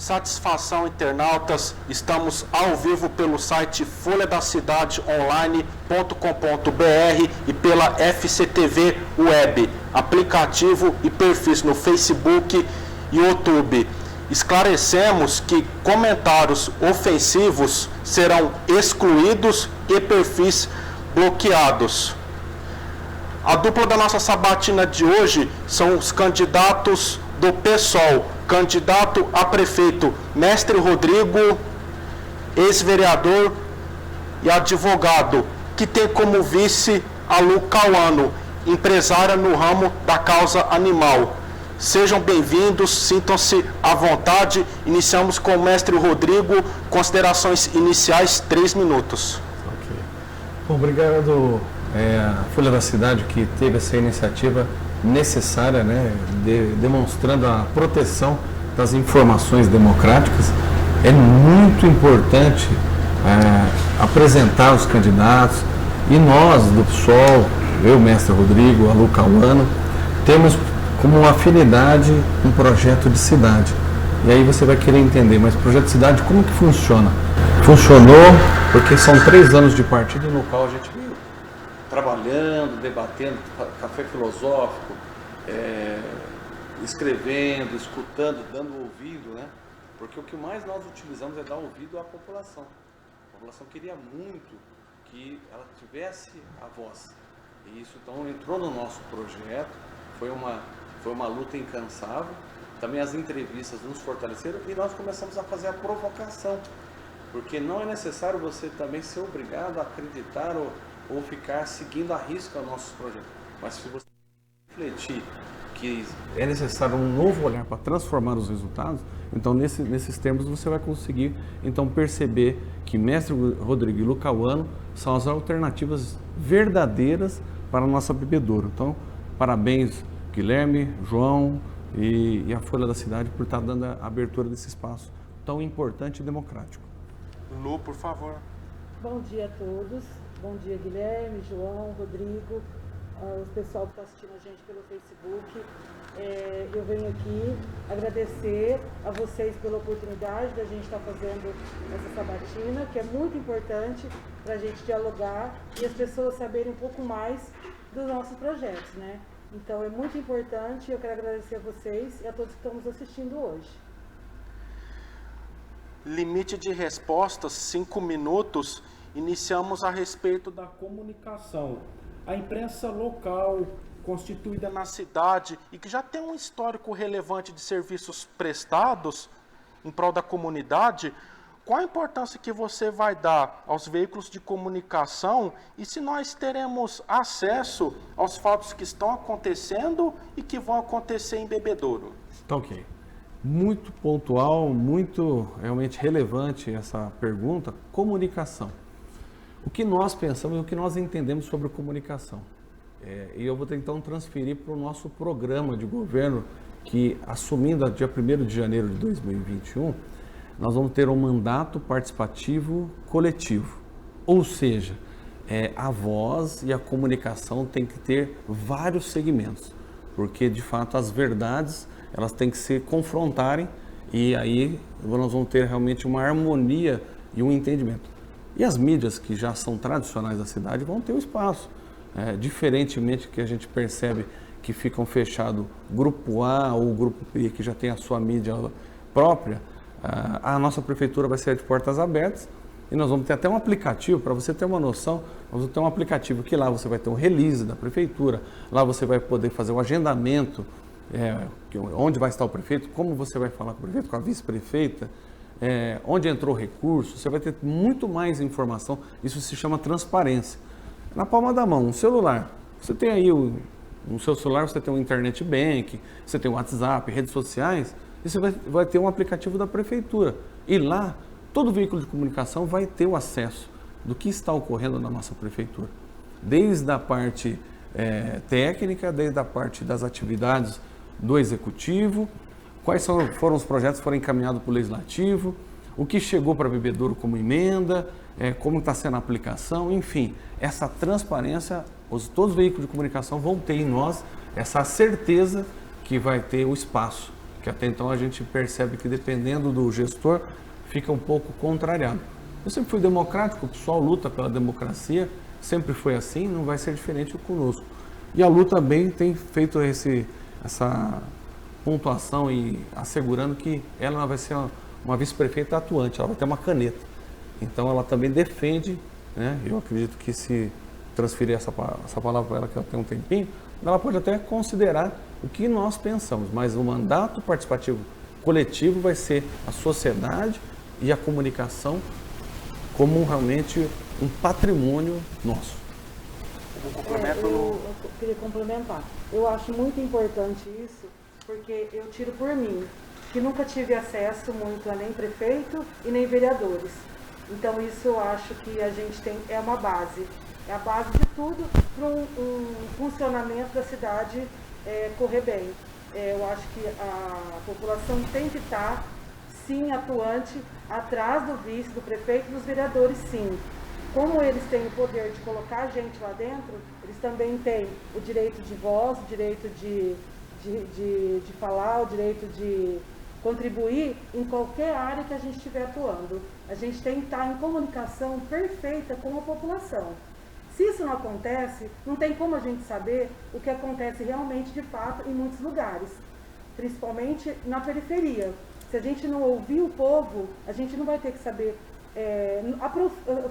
Satisfação, internautas, estamos ao vivo pelo site folhadacidadeonline.com.br e pela FCTV Web, aplicativo e perfis no Facebook e YouTube. Esclarecemos que comentários ofensivos serão excluídos e perfis bloqueados. A dupla da nossa sabatina de hoje são os candidatos do PSOL, candidato a prefeito Mestre Rodrigo, ex-vereador e advogado, que tem como vice a Lu Cauano, empresária no ramo da causa animal. Sejam bem-vindos, sintam-se à vontade. Iniciamos com o Mestre Rodrigo, considerações iniciais, 3 minutos. Ok. Bom, obrigado a Folha da Cidade que teve essa iniciativa necessária, né, demonstrando a proteção das informações democráticas. É muito importante apresentar os candidatos, e nós do PSOL, eu, Mestre Rodrigo, a Lu Cauano, temos como uma afinidade um projeto de cidade. E aí você vai querer entender, mas projeto de cidade como que funciona? Funcionou porque são 3 anos de partido no qual a gente veio trabalhando, debatendo, café filosófico, escrevendo, escutando, dando ouvido, né? Porque o que mais nós utilizamos é dar ouvido à população. A população queria muito que ela tivesse a voz. E isso então entrou no nosso projeto, foi uma luta incansável. Também as entrevistas nos fortaleceram e nós começamos a fazer a provocação. Porque não é necessário você também ser obrigado a acreditar ou ficar seguindo à risca nossos projetos. Mas se você refletir que é necessário um novo olhar para transformar os resultados, então nesses termos você vai conseguir então perceber que Mestre Rodrigo e Lu Cauano são as alternativas verdadeiras para a nossa bebedouro. Então, parabéns Guilherme, João e a Folha da Cidade por estar dando a abertura desse espaço tão importante e democrático. Lu, por favor. Bom dia a todos. Bom dia, Guilherme, João, Rodrigo, o pessoal que está assistindo a gente pelo Facebook. Eu venho aqui agradecer a vocês pela oportunidade da gente estar fazendo essa sabatina, que é muito importante para a gente dialogar e as pessoas saberem um pouco mais dos nossos projetos, né? Então é muito importante, eu quero agradecer a vocês e a todos que estão nos assistindo hoje. Limite de respostas, 5 minutos. Iniciamos a respeito da comunicação. A imprensa local, constituída na cidade e que já tem um histórico relevante de serviços prestados em prol da comunidade, qual a importância que você vai dar aos veículos de comunicação e se nós teremos acesso aos fatos que estão acontecendo e que vão acontecer em Bebedouro? Tá, ok. Muito pontual, muito realmente relevante essa pergunta. Comunicação. O que nós pensamos e o que nós entendemos sobre comunicação. E eu vou então transferir para o nosso programa de governo, que assumindo a dia 1º de janeiro de 2021, nós vamos ter um mandato participativo coletivo. Ou seja, a voz e a comunicação tem que ter vários segmentos, porque de fato as verdades elas têm que se confrontarem e aí nós vamos ter realmente uma harmonia e um entendimento. E as mídias que já são tradicionais da cidade vão ter o espaço. Diferentemente que a gente percebe que ficam fechado grupo A ou grupo B, que já tem a sua mídia própria, a nossa prefeitura vai ser de portas abertas e nós vamos ter até um aplicativo, para você ter uma noção, nós vamos ter um aplicativo que lá você vai ter um release da prefeitura, lá você vai poder fazer o agendamento, onde vai estar o prefeito, como você vai falar com o prefeito, com a vice-prefeita, onde entrou o recurso, você vai ter muito mais informação, isso se chama transparência. Na palma da mão, um celular, você tem aí no seu celular, você tem um internet bank, você tem o WhatsApp, redes sociais, e você vai ter um aplicativo da prefeitura. E lá, todo veículo de comunicação vai ter o acesso do que está ocorrendo na nossa prefeitura. Desde a parte técnica, desde a parte das atividades do executivo, quais foram os projetos que foram encaminhados para o legislativo, o que chegou para Bebedouro como emenda, como está sendo a aplicação, enfim, essa transparência, todos os veículos de comunicação vão ter em nós essa certeza que vai ter o espaço que até então a gente percebe que dependendo do gestor, fica um pouco contrariado. Eu sempre fui democrático, o pessoal luta pela democracia, sempre foi assim, não vai ser diferente conosco. E a Lu também tem feito essa pontuação e assegurando que ela vai ser uma vice-prefeita atuante, ela vai ter uma caneta. Então ela também defende, né? Eu acredito que se transferir essa palavra para ela, que ela tem um tempinho, ela pode até considerar o que nós pensamos, mas o mandato participativo coletivo vai ser a sociedade e a comunicação como realmente um patrimônio nosso. Eu queria complementar. Eu acho muito importante isso, porque eu tiro por mim, que nunca tive acesso muito a nem prefeito e nem vereadores. Então isso eu acho que a gente tem, é uma base. É a base de tudo para um funcionamento da cidade correr bem. Eu acho que a população tem que estar, sim, atuante atrás do vice, do prefeito e dos vereadores, sim. Como eles têm o poder de colocar a gente lá dentro, eles também têm o direito de voz, o direito de falar, o direito de contribuir em qualquer área que a gente estiver atuando. A gente tem que estar em comunicação perfeita com a população. Se isso não acontece, não tem como a gente saber o que acontece realmente de fato em muitos lugares, principalmente na periferia. Se a gente não ouvir o povo, a gente não vai ter que saber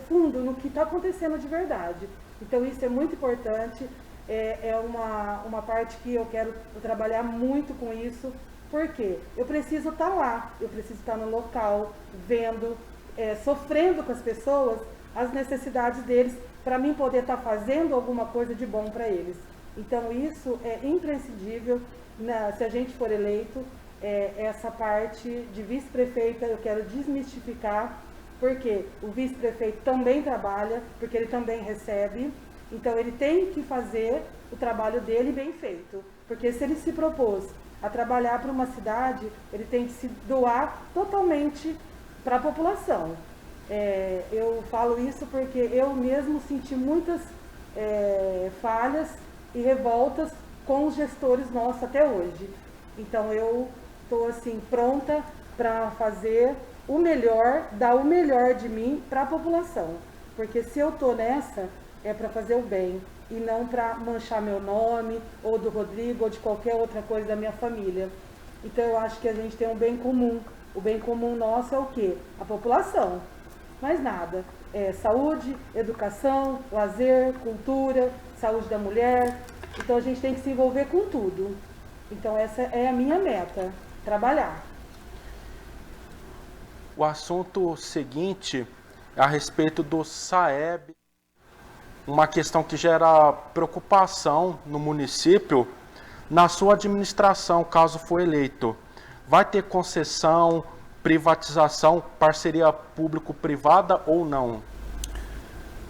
fundo no que está acontecendo de verdade. Então isso é muito importante, é uma parte que eu quero trabalhar muito com isso, porque eu preciso estar lá, eu preciso estar no local, vendo, sofrendo com as pessoas, as necessidades deles, para mim poder estar fazendo alguma coisa de bom para eles. Então isso é imprescindível, se a gente for eleito, essa parte de vice-prefeita eu quero desmistificar, porque o vice-prefeito também trabalha, porque ele também recebe, então ele tem que fazer o trabalho dele bem feito, porque se ele se propôs a trabalhar para uma cidade, ele tem que se doar totalmente para a população. Eu falo isso porque eu mesmo senti muitas falhas e revoltas com os gestores nossos até hoje. Então eu estou assim pronta para fazer o melhor, dar o melhor de mim para a população. Porque se eu estou nessa, é para fazer o bem e não para manchar meu nome, ou do Rodrigo, ou de qualquer outra coisa da minha família. Então eu acho que a gente tem um bem comum. O bem comum nosso é o quê? A população. Mais nada. Saúde, educação, lazer, cultura, saúde da mulher. Então a gente tem que se envolver com tudo. Então essa é a minha meta, trabalhar. O assunto seguinte é a respeito do SAEB, uma questão que gera preocupação no município. Na sua administração, caso for eleito, vai ter concessão, privatização, parceria público-privada ou não?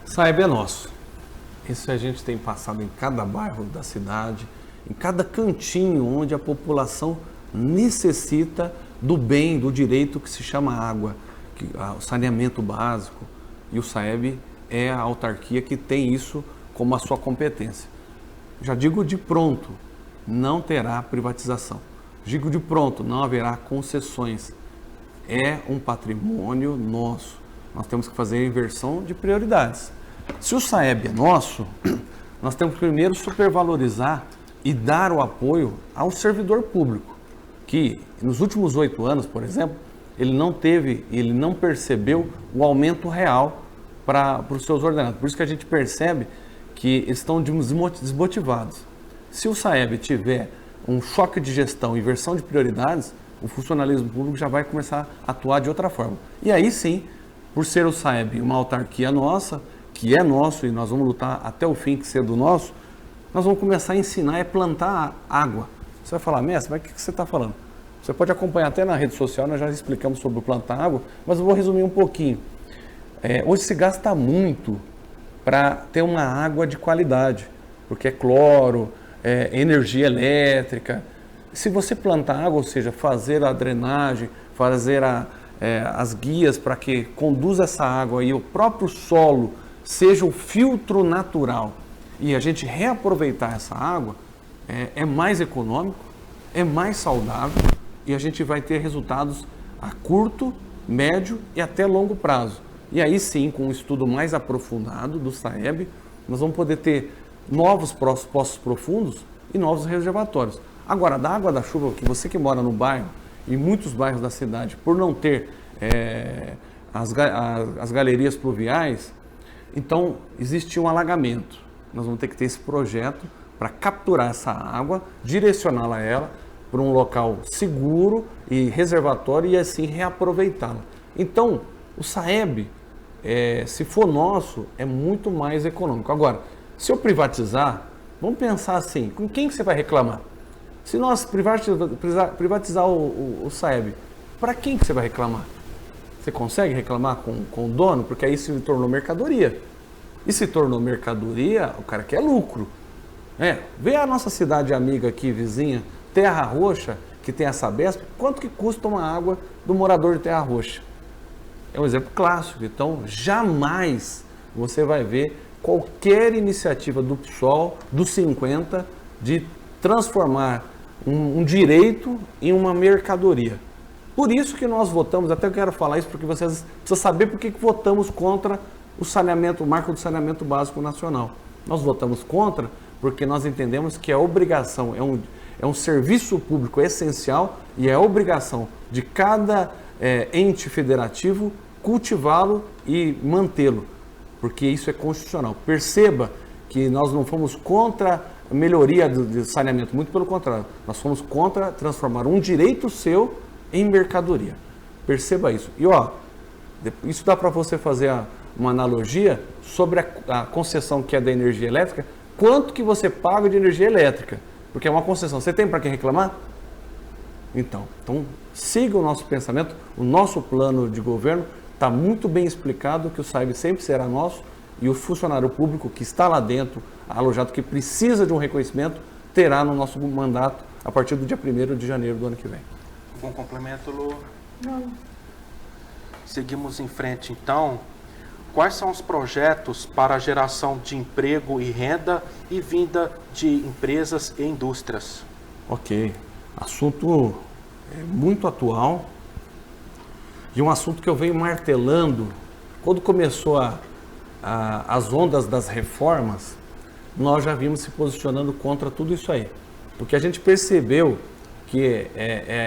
SAEB é nosso. Isso a gente tem passado em cada bairro da cidade, em cada cantinho onde a população necessita do bem, do direito que se chama água, o saneamento básico. E o SAEB é a autarquia que tem isso como a sua competência. Já digo de pronto, não terá privatização. Digo de pronto, não haverá concessões. É um patrimônio nosso. Nós temos que fazer a inversão de prioridades. Se o SAEB é nosso, nós temos que primeiro supervalorizar e dar o apoio ao servidor público, que nos últimos 8 anos, por exemplo, ele não percebeu o aumento real para os seus ordenados. Por isso que a gente percebe que eles estão desmotivados. Se o SAEB tiver um choque de gestão, inversão de prioridades, o funcionalismo público já vai começar a atuar de outra forma. E aí sim, por ser o SAEB uma autarquia nossa, que é nosso e nós vamos lutar até o fim que ser do nosso, nós vamos começar a ensinar a plantar água. Você vai falar, mestre, mas o que você está falando? Você pode acompanhar até na rede social, nós já explicamos sobre o plantar água, mas eu vou resumir um pouquinho. Hoje se gasta muito para ter uma água de qualidade, porque é cloro, energia elétrica. Se você plantar água, ou seja, fazer a drenagem, fazer as guias para que conduza essa água e o próprio solo seja o filtro natural e a gente reaproveitar essa água, é mais econômico, é mais saudável e a gente vai ter resultados a curto, médio e até longo prazo. E aí sim, com um estudo mais aprofundado do SAEB, nós vamos poder ter novos poços profundos e novos reservatórios. Agora, da água da chuva, que você que mora no bairro, e muitos bairros da cidade, por não ter as galerias pluviais, então existe um alagamento. Nós vamos ter que ter esse projeto para capturar essa água, direcioná-la a ela para um local seguro e reservatório e assim reaproveitá-la. Então, o SAEB, se for nosso, é muito mais econômico. Agora, se eu privatizar, vamos pensar assim, com quem que você vai reclamar? Se nós privatizar o SAEB, para quem que você vai reclamar? Você consegue reclamar com o dono? Porque aí se tornou mercadoria. E se tornou mercadoria, o cara quer lucro. Vê a nossa cidade amiga aqui, vizinha, Terra Roxa, que tem a Sabesp, quanto que custa uma água do morador de Terra Roxa? É um exemplo clássico. Então, jamais você vai ver qualquer iniciativa do PSOL, do 50, de transformar um direito em uma mercadoria. Por isso que nós votamos, até eu quero falar isso porque vocês precisam saber por que votamos contra o marco do saneamento básico nacional. Nós votamos contra porque nós entendemos que é obrigação, é um serviço público essencial e é obrigação de cada ente federativo cultivá-lo e mantê-lo, porque isso é constitucional. Perceba que nós não fomos contra a melhoria do saneamento, muito pelo contrário, nós fomos contra transformar um direito seu em mercadoria. Perceba isso. E isso dá para você fazer uma analogia sobre a concessão que é da energia elétrica, quanto que você paga de energia elétrica, porque é uma concessão. Você tem para quem reclamar? Então siga o nosso pensamento, o nosso plano de governo está muito bem explicado que o SAEB sempre será nosso e o funcionário público que está lá dentro, alojado, que precisa de um reconhecimento, terá no nosso mandato a partir do dia 1º de janeiro do ano que vem. Bom complemento, Lu? Não. Seguimos em frente, então. Quais são os projetos para a geração de emprego e renda e vinda de empresas e indústrias? Ok. Assunto muito atual e um assunto que eu venho martelando. Quando começou as ondas das reformas, nós já vimos se posicionando contra tudo isso aí. Porque a gente percebeu que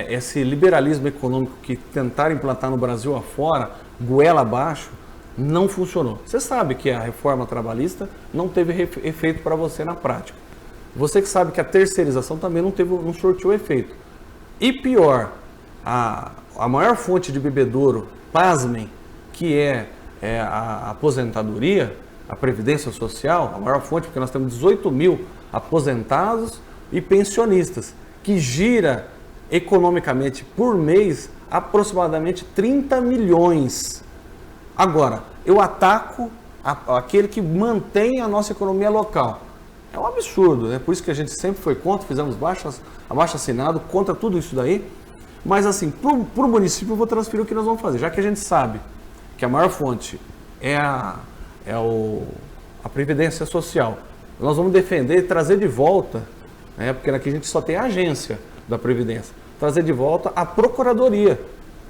esse liberalismo econômico que tentaram implantar no Brasil afora, goela abaixo, não funcionou. Você sabe que a reforma trabalhista não teve efeito para você na prática. Você que sabe que a terceirização também não surtiu efeito. E pior, a maior fonte de bebedouro, pasmem, que é a aposentadoria, a previdência social, a maior fonte, porque nós temos 18 mil aposentados e pensionistas, que gira economicamente por mês aproximadamente 30 milhões. Agora, eu ataco aquele que mantém a nossa economia local. É um absurdo, né? Por isso que a gente sempre foi contra, fizemos abaixo-assinado contra tudo isso daí. Mas assim, para o município eu vou transferir o que nós vamos fazer, já que a gente sabe que a maior fonte é a Previdência Social. Nós vamos defender e trazer de volta, né? Porque aqui a gente só tem a agência da Previdência, trazer de volta a Procuradoria,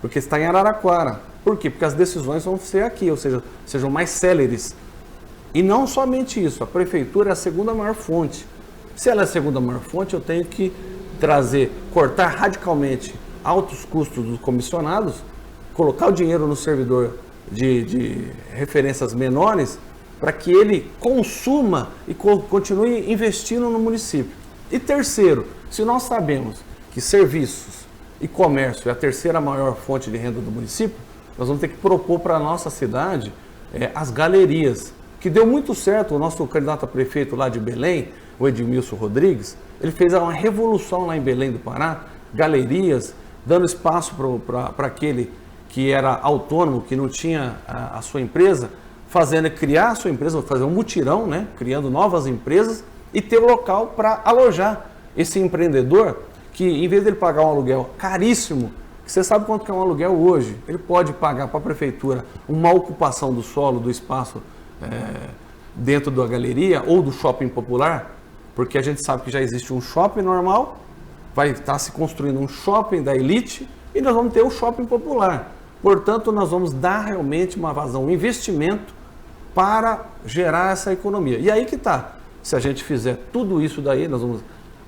porque está em Araraquara. Por quê? Porque as decisões vão ser aqui, ou seja, sejam mais céleres. E não somente isso, a Prefeitura é a segunda maior fonte. Se ela é a segunda maior fonte, eu tenho que cortar radicalmente altos custos dos comissionados, colocar o dinheiro no servidor de referências menores, para que ele consuma e continue investindo no município. E terceiro, se nós sabemos que serviços e comércio é a terceira maior fonte de renda do município, nós vamos ter que propor para a nossa cidade as galerias, que deu muito certo. O nosso candidato a prefeito lá de Belém, o Edmilson Rodrigues, ele fez uma revolução lá em Belém do Pará, galerias, dando espaço para aquele que era autônomo, que não tinha a sua empresa, criar a sua empresa, fazer um mutirão, né? Criando novas empresas e ter local para alojar esse empreendedor que, em vez dele pagar um aluguel caríssimo, você sabe quanto que é um aluguel hoje, ele pode pagar para a prefeitura uma ocupação do solo, do espaço dentro da galeria ou do shopping popular, porque a gente sabe que já existe um shopping normal vai estar se construindo um shopping da elite e nós vamos ter o shopping popular. Portanto, nós vamos dar realmente uma vazão, um investimento para gerar essa economia. E aí que está. Se a gente fizer tudo isso daí, nós vamos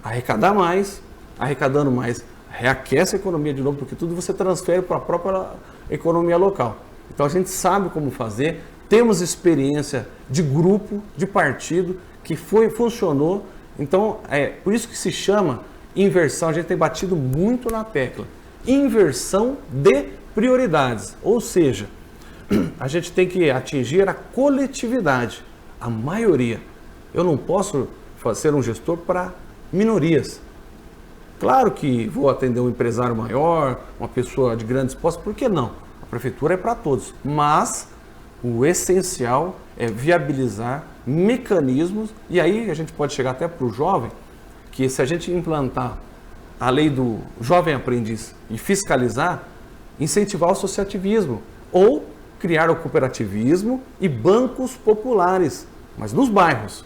arrecadar mais, arrecadando mais, reaquece a economia de novo, porque tudo você transfere para a própria economia local. Então a gente sabe como fazer, temos experiência de grupo, de partido, que funcionou. Então é por isso que se chama inversão, a gente tem batido muito na tecla. Inversão de prioridades, ou seja, a gente tem que atingir a coletividade, a maioria. Eu não posso ser um gestor para minorias. Claro que vou atender um empresário maior, uma pessoa de grandes posses, por que não? A prefeitura é para todos, mas o essencial é viabilizar mecanismos, e aí a gente pode chegar até para o jovem, que se a gente implantar a lei do jovem aprendiz e fiscalizar, incentivar o associativismo ou criar o cooperativismo e bancos populares, mas nos bairros.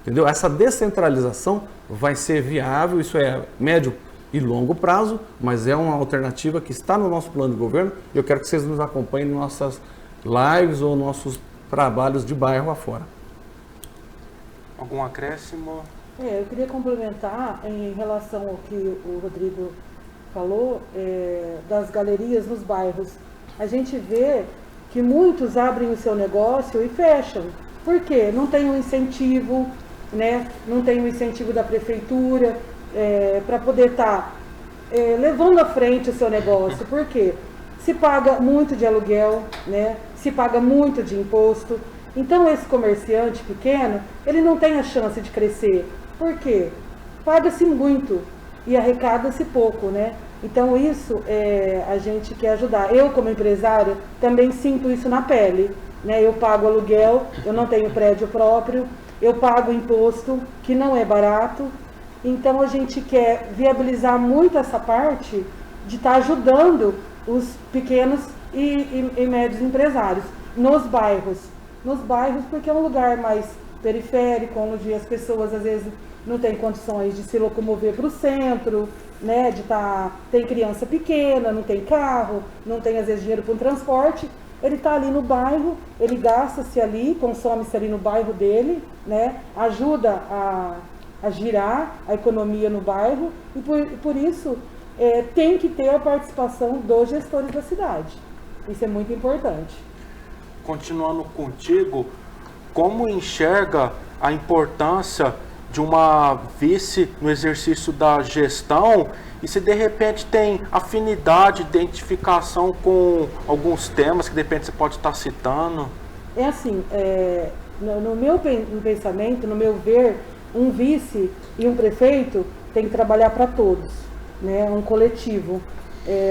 Entendeu? Essa descentralização vai ser viável, isso é médio e longo prazo, mas é uma alternativa que está no nosso plano de governo e eu quero que vocês nos acompanhem em nossas lives ou nossos trabalhos de bairro afora. Algum acréscimo? Eu queria complementar em relação ao que o Rodrigo falou, das galerias nos bairros. A gente vê que muitos abrem o seu negócio e fecham. Por quê? Não tem um incentivo, né? Não tem um incentivo da prefeitura para poder estar levando à frente o seu negócio. Por quê? Se paga muito de aluguel, né? Se paga muito de imposto. Então esse comerciante pequeno, ele não tem a chance de crescer. Por quê? Paga-se muito e arrecada-se pouco, né? Então isso a gente quer ajudar. Eu, como empresária, também sinto isso na pele, né? Eu pago aluguel, eu não tenho prédio próprio, eu pago imposto, que não é barato. Então a gente quer viabilizar muito essa parte de estar ajudando os pequenos e médios empresários nos bairros. Nos bairros, porque é um lugar mais periférico, onde as pessoas às vezes não têm condições de se locomover para o centro, né? Tem criança pequena, não tem carro, não tem às vezes dinheiro para um transporte. Ele está ali no bairro, ele gasta-se ali, consome-se ali no bairro dele, né? Ajuda a girar a economia no bairro e por isso tem que ter a participação dos gestores da cidade. Isso é muito importante. Continuando contigo, como enxerga a importância de uma vice no exercício da gestão e se de repente tem afinidade, identificação com alguns temas que de repente você pode estar citando? É assim, no meu pensamento, no meu ver, um vice e um prefeito tem que trabalhar para todos, né? Um coletivo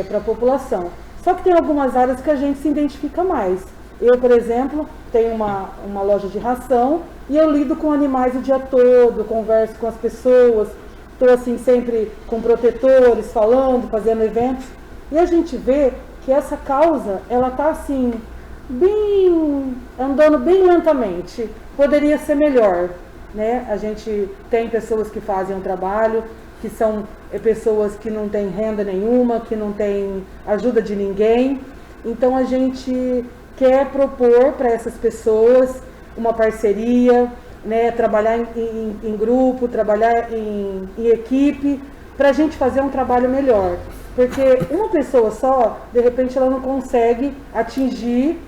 para a população. Só que tem algumas áreas que a gente se identifica mais. Eu, por exemplo, tenho uma loja de ração e eu lido com animais o dia todo, converso com as pessoas, estou assim sempre com protetores, falando, fazendo eventos. E a gente vê que essa causa, ela está assim, andando bem lentamente. Poderia ser melhor, né? A gente tem pessoas que fazem um trabalho, que são pessoas que não têm renda nenhuma, que não têm ajuda de ninguém. Então a gente quer propor para essas pessoas uma parceria, né, trabalhar em grupo, trabalhar em equipe, para a gente fazer um trabalho melhor. Porque uma pessoa só, de repente, ela não consegue atingir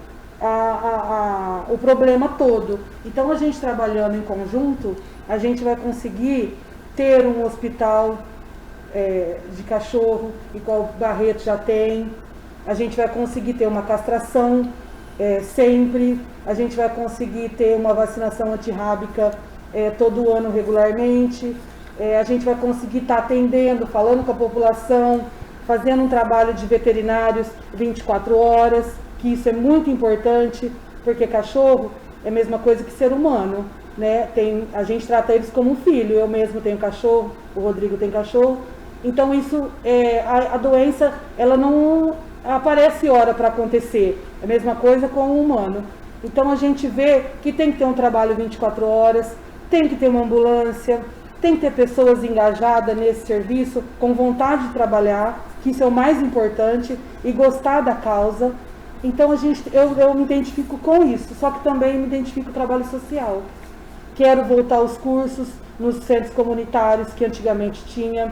o problema todo. Então, a gente trabalhando em conjunto, a gente vai conseguir ter um hospital de cachorro, igual o Barreto já tem. A gente vai conseguir ter uma castração sempre, a gente vai conseguir ter uma vacinação antirrábica todo ano regularmente, a gente vai conseguir estar atendendo, falando com a população, fazendo um trabalho de veterinários 24 horas, que isso é muito importante, porque cachorro é a mesma coisa que ser humano, né? A gente trata eles como um filho, eu mesmo tenho cachorro, o Rodrigo tem cachorro, então isso, a doença, ela não aparece hora para acontecer, é a mesma coisa com o humano. Então a gente vê que tem que ter um trabalho 24 horas, tem que ter uma ambulância, tem que ter pessoas engajadas nesse serviço, com vontade de trabalhar, que isso é o mais importante, e gostar da causa. Então eu me identifico com isso, só que também me identifico com o trabalho social. Quero voltar aos cursos nos centros comunitários que antigamente tinha.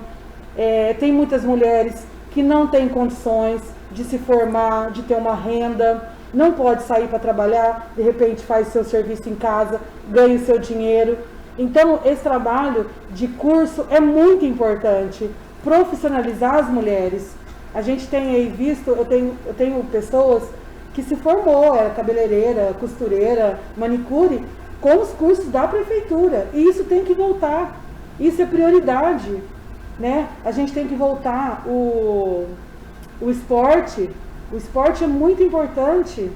Tem muitas mulheres que não têm condições de se formar, de ter uma renda, não pode sair para trabalhar, de repente faz seu serviço em casa, ganha o seu dinheiro. Então esse trabalho de curso é muito importante, profissionalizar as mulheres. A gente tem aí visto, eu tenho pessoas que se formou, era cabeleireira, costureira, manicure, com os cursos da prefeitura. E isso tem que voltar. Isso é prioridade, né? A gente tem que voltar o esporte. O esporte é muito importante.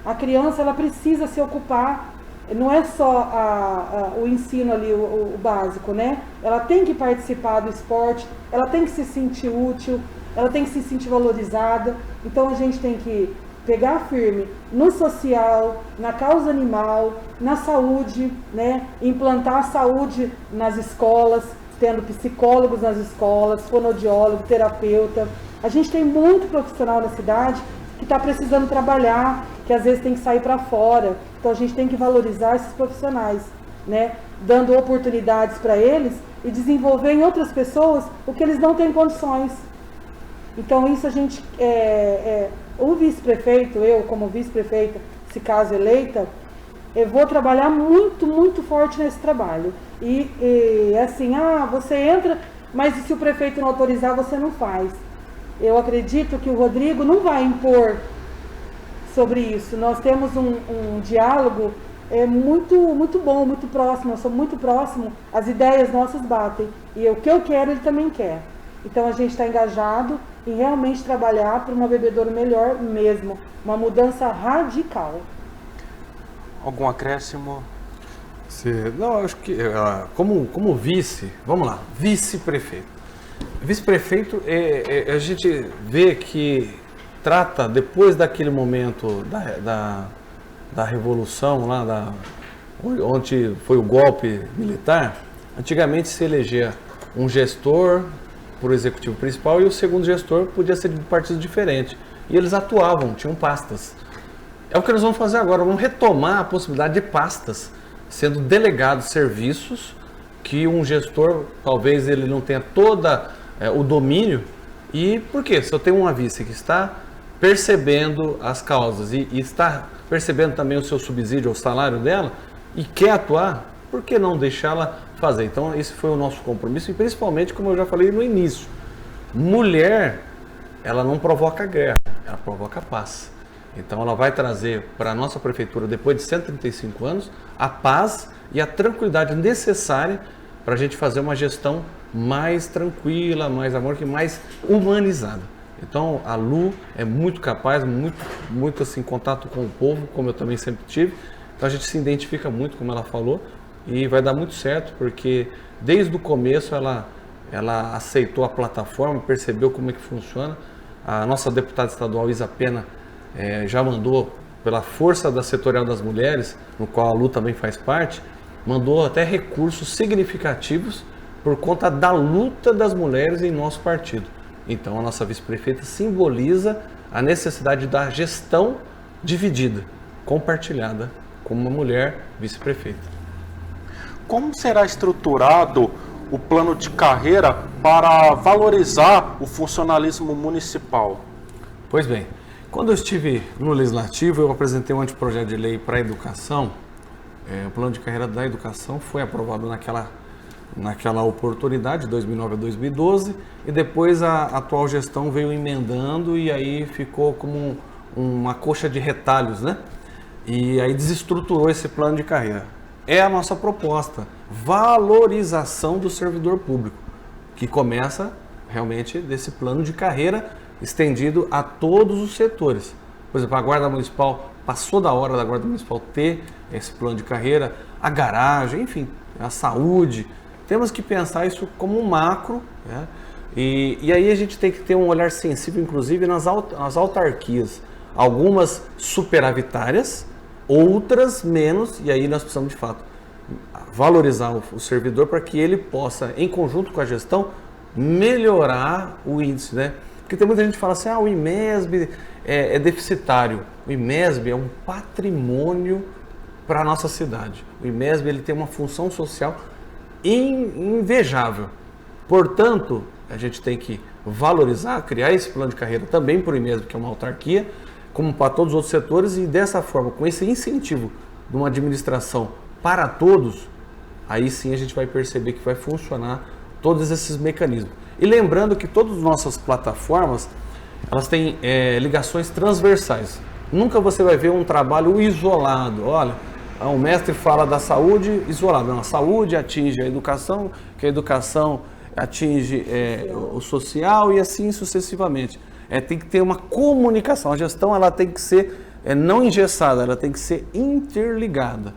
A criança, ela precisa se ocupar. Não é só o ensino ali, o básico, né? Ela tem que participar do esporte, ela tem que se sentir útil, ela tem que se sentir valorizada. Então a gente tem que pegar firme no social, na causa animal, na saúde, né? Implantar a saúde nas escolas, tendo psicólogos nas escolas, fonoaudiólogo, terapeuta. A gente tem muito profissional na cidade que está precisando trabalhar, que às vezes tem que sair para fora. Então a gente tem que valorizar esses profissionais, né? Dando oportunidades para eles e desenvolver em outras pessoas o que eles não têm condições. Então isso a gente, o vice-prefeito, eu como vice-prefeita, se caso eleita, eu vou trabalhar muito, muito forte nesse trabalho. E assim, você entra, mas se o prefeito não autorizar, você não faz. Eu acredito que o Rodrigo não vai impor sobre isso. Nós temos um diálogo muito, muito bom, muito próximo. Eu sou muito próximo, as ideias nossas batem. E o que eu quero, ele também quer. Então a gente está engajado em realmente trabalhar para uma bebedouro melhor mesmo. Uma mudança radical. Algum acréscimo? Não, acho que como vice, vamos lá, vice-prefeito. Vice-prefeito, a gente vê que trata, depois daquele momento da revolução, lá onde foi o golpe militar, antigamente se elegia um gestor por executivo principal e o segundo gestor podia ser de partido diferente. E eles atuavam, tinham pastas. É o que nós vamos fazer agora, vamos retomar a possibilidade de pastas, sendo delegados serviços que um gestor, talvez ele não tenha toda o domínio. E por quê? Se eu tenho uma vice que está percebendo as causas e está percebendo também o seu subsídio, o salário dela, e quer atuar, por que não deixá-la fazer? Então esse foi o nosso compromisso e principalmente, como eu já falei no início, mulher, ela não provoca guerra, ela provoca paz. Então ela vai trazer para a nossa prefeitura, depois de 135 anos, a paz e a tranquilidade necessária para a gente fazer uma gestão mais tranquila, mais amor, mais humanizada. Então a Lu é muito capaz, muito assim, contato com o povo, como eu também sempre tive. Então a gente se identifica muito, como ela falou, e vai dar muito certo, porque desde o começo ela aceitou a plataforma, percebeu como é que funciona. A nossa deputada estadual Isa Pena já mandou, pela força da setorial das mulheres, no qual a Lu também faz parte, mandou até recursos significativos por conta da luta das mulheres em nosso partido. Então a nossa vice-prefeita simboliza a necessidade da gestão dividida, compartilhada, como uma mulher vice-prefeita. Como será estruturado o plano de carreira para valorizar o funcionalismo municipal? Pois bem, quando eu estive no Legislativo, eu apresentei um anteprojeto de lei para a educação. O plano de carreira da educação foi aprovado naquela oportunidade, de 2009 a 2012, e depois a atual gestão veio emendando e aí ficou como uma coxa de retalhos, né? E aí desestruturou esse plano de carreira. É a nossa proposta, valorização do servidor público, que começa realmente desse plano de carreira estendido a todos os setores. Por exemplo, a Guarda Municipal, passou da hora da Guarda Municipal ter esse plano de carreira, a garagem, enfim, a saúde. Temos que pensar isso como um macro, né? E aí a gente tem que ter um olhar sensível, inclusive, nas autarquias. Algumas superavitárias, outras menos, e aí nós precisamos, de fato, valorizar o servidor para que ele possa, em conjunto com a gestão, melhorar o índice, né? Porque tem muita gente que fala assim, o IMESB é deficitário. O IMESB é um patrimônio para a nossa cidade. O IMESB ele tem uma função social invejável. Portanto, a gente tem que valorizar, criar esse plano de carreira também para o IMESB, que é uma autarquia, como para todos os outros setores, e dessa forma, com esse incentivo de uma administração para todos, aí sim a gente vai perceber que vai funcionar todos esses mecanismos. E lembrando que todas as nossas plataformas, elas têm ligações transversais. Nunca você vai ver um trabalho isolado. Olha, o mestre fala da saúde isolado. Não, a saúde atinge a educação, que a educação atinge o social e assim sucessivamente. Tem que ter uma comunicação. A gestão ela tem que ser não engessada, ela tem que ser interligada.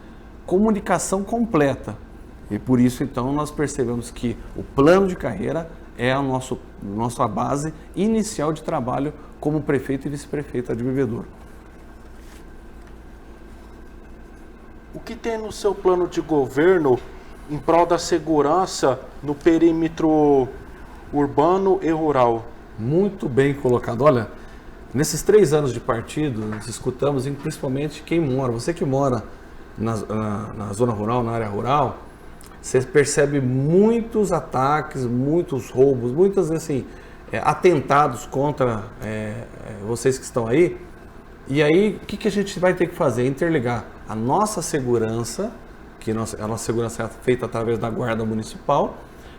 Comunicação completa. E por isso, então, nós percebemos que o plano de carreira é a nossa base inicial de trabalho como prefeito e vice-prefeito de Bebedouro. O que tem no seu plano de governo em prol da segurança no perímetro urbano e rural? Muito bem colocado. Olha, nesses 3 anos de partido, nós escutamos principalmente quem mora. Você que mora na zona rural, na área rural, você percebe muitos ataques, muitos roubos, muitos assim, atentados contra vocês que estão aí. E aí, o que a gente vai ter que fazer? Interligar a nossa segurança, que a nossa segurança é feita através da Guarda Municipal,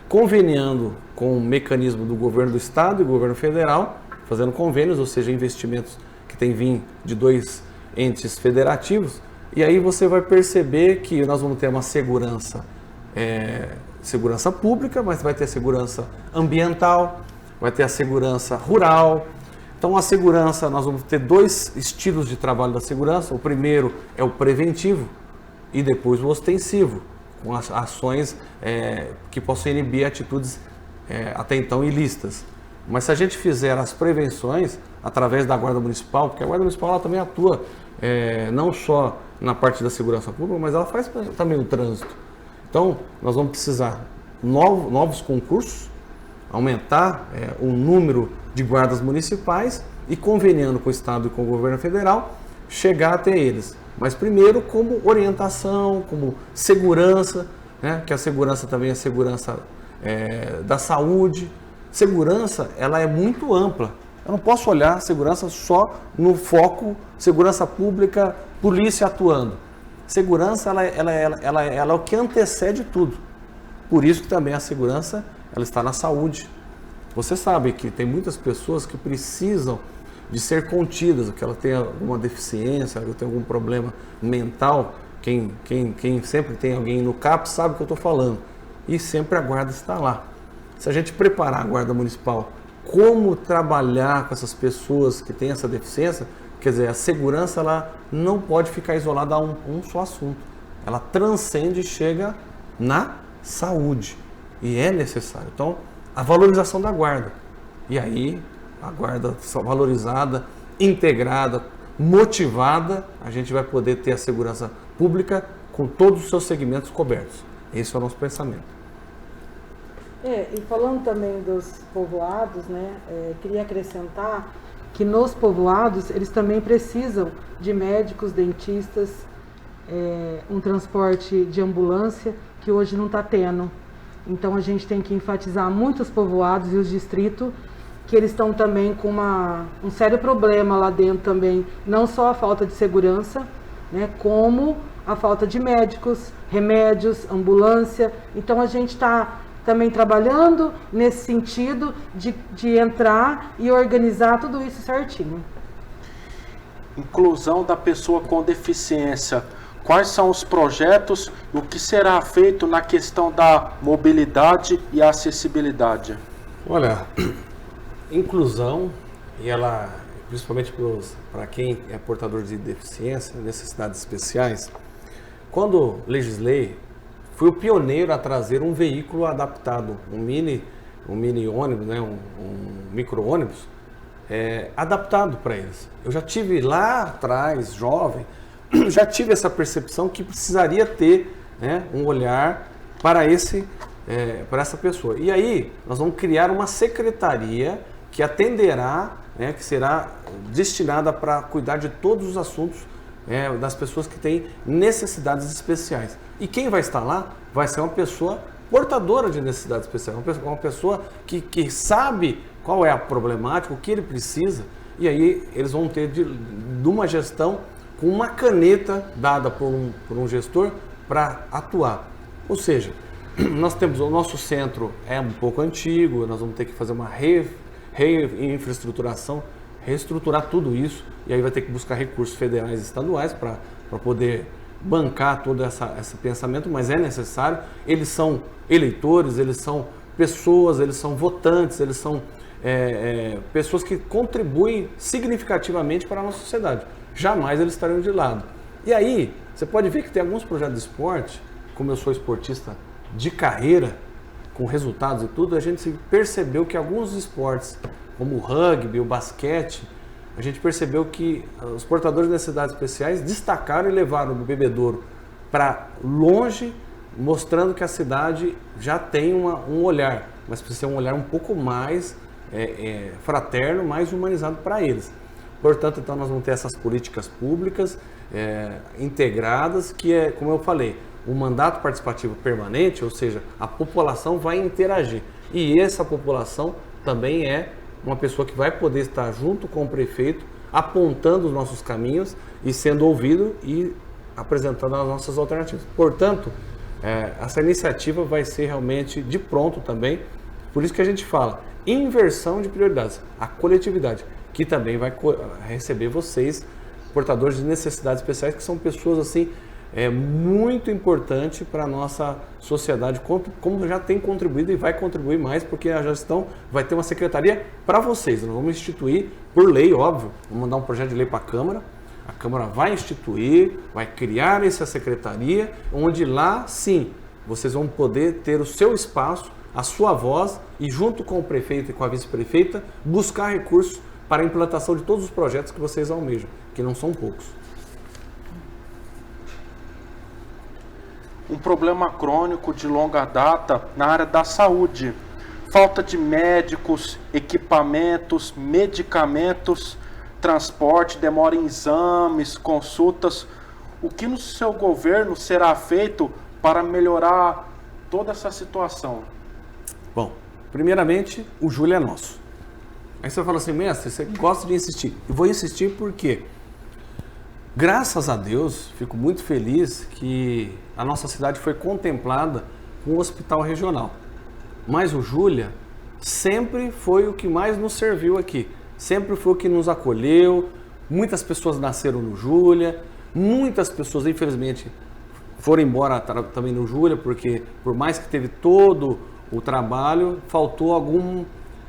conveniando com o mecanismo do governo do estado e do governo federal, fazendo convênios, ou seja, investimentos que têm vindo de 2 entes federativos. E aí você vai perceber que nós vamos ter uma segurança pública, mas vai ter a segurança ambiental, vai ter a segurança rural. Então a segurança, nós vamos ter 2 estilos de trabalho da segurança. O primeiro é o preventivo e depois o ostensivo, com as ações que possam inibir atitudes até então ilícitas. Mas se a gente fizer as prevenções através da Guarda Municipal, porque a Guarda Municipal ela também atua não só na parte da segurança pública, mas ela faz também o trânsito. Então, nós vamos precisar novos concursos, aumentar o número de guardas municipais e, conveniando com o Estado e com o governo federal, chegar até eles. Mas primeiro como orientação, como segurança, né? Que a segurança também é a segurança da saúde. Segurança, ela é muito ampla. Eu não posso olhar a segurança só no foco segurança pública, polícia atuando. Segurança, ela é o que antecede tudo. Por isso que também a segurança, ela está na saúde. Você sabe que tem muitas pessoas que precisam de ser contidas, que ela tem alguma deficiência, ela tem algum problema mental. Quem sempre tem alguém no CAP sabe o que eu estou falando. E sempre a guarda está lá. Se a gente preparar a Guarda Municipal, como trabalhar com essas pessoas que têm essa deficiência, quer dizer, a segurança ela não pode ficar isolada a um só assunto. Ela transcende e chega na saúde. E é necessário. Então, a valorização da guarda. E aí, a guarda valorizada, integrada, motivada, a gente vai poder ter a segurança pública com todos os seus segmentos cobertos. Esse é o nosso pensamento. E falando também dos povoados, né, queria acrescentar que nos povoados eles também precisam de médicos, dentistas, um transporte de ambulância que hoje não está tendo. Então a gente tem que enfatizar muito os povoados e os distritos que eles estão também com um sério problema lá dentro também, não só a falta de segurança, né, como a falta de médicos, remédios, ambulância. Então a gente está também trabalhando nesse sentido de entrar e organizar tudo isso certinho. Inclusão da pessoa com deficiência. Quais são os projetos e o que será feito na questão da mobilidade e acessibilidade? Olha, inclusão, e ela, principalmente para quem é portador de deficiência, necessidades especiais, quando legislei, fui o pioneiro a trazer um veículo adaptado, um mini ônibus, né, um micro-ônibus, adaptado para eles. Eu já tive lá atrás, jovem, já tive essa percepção que precisaria ter né, um olhar para essa pessoa. E aí nós vamos criar uma secretaria que atenderá, né, que será destinada para cuidar de todos os assuntos das pessoas que têm necessidades especiais. E quem vai estar lá vai ser uma pessoa portadora de necessidades especiais, uma pessoa que sabe qual é a problemática, o que ele precisa, e aí eles vão ter de uma gestão com uma caneta dada por um gestor para atuar. Ou seja, nós temos o nosso centro é um pouco antigo, nós vamos ter que fazer uma reinfraestruturação, reestruturar tudo isso, e aí vai ter que buscar recursos federais e estaduais para poder bancar todo esse pensamento, mas é necessário. Eles são eleitores, eles são pessoas, eles são votantes, eles são pessoas que contribuem significativamente para a nossa sociedade. Jamais eles estariam de lado. E aí, você pode ver que tem alguns projetos de esporte, como eu sou esportista de carreira, com resultados e tudo, a gente percebeu que alguns esportes, como o rugby, o basquete, a gente percebeu que os portadores de necessidades especiais destacaram e levaram o bebedouro para longe, mostrando que a cidade já tem um olhar, mas precisa ser um olhar um pouco mais fraterno, mais humanizado para eles. Portanto, então nós vamos ter essas políticas públicas integradas, que é, como eu falei, o mandato participativo permanente, ou seja, a população vai interagir. E essa população também é uma pessoa que vai poder estar junto com o prefeito, apontando os nossos caminhos e sendo ouvido e apresentando as nossas alternativas. Portanto, essa iniciativa vai ser realmente de pronto também. Por isso que a gente fala inversão de prioridades, a coletividade, que também vai receber vocês, portadores de necessidades especiais, que são pessoas assim muito importante para a nossa sociedade, como já tem contribuído e vai contribuir mais, porque a gestão vai ter uma secretaria para vocês. Nós vamos instituir, por lei, óbvio, vamos mandar um projeto de lei para a Câmara vai instituir, vai criar essa secretaria, onde lá, sim, vocês vão poder ter o seu espaço, a sua voz, e junto com o prefeito e com a vice-prefeita, buscar recursos para a implantação de todos os projetos que vocês almejam, que não são poucos. Um problema crônico de longa data na área da saúde. Falta de médicos, equipamentos, medicamentos, transporte, demora em exames, consultas. O que no seu governo será feito para melhorar toda essa situação? Bom, primeiramente, o Júlia é nosso. Aí você fala assim, mestre, você gosta de insistir. Eu vou insistir porque, graças a Deus, fico muito feliz que a nossa cidade foi contemplada com um hospital regional. Mas o Júlia sempre foi o que mais nos serviu aqui. Sempre foi o que nos acolheu. Muitas pessoas nasceram no Júlia. Muitas pessoas, infelizmente, foram embora também no Júlia, porque por mais que teve todo o trabalho, faltou algum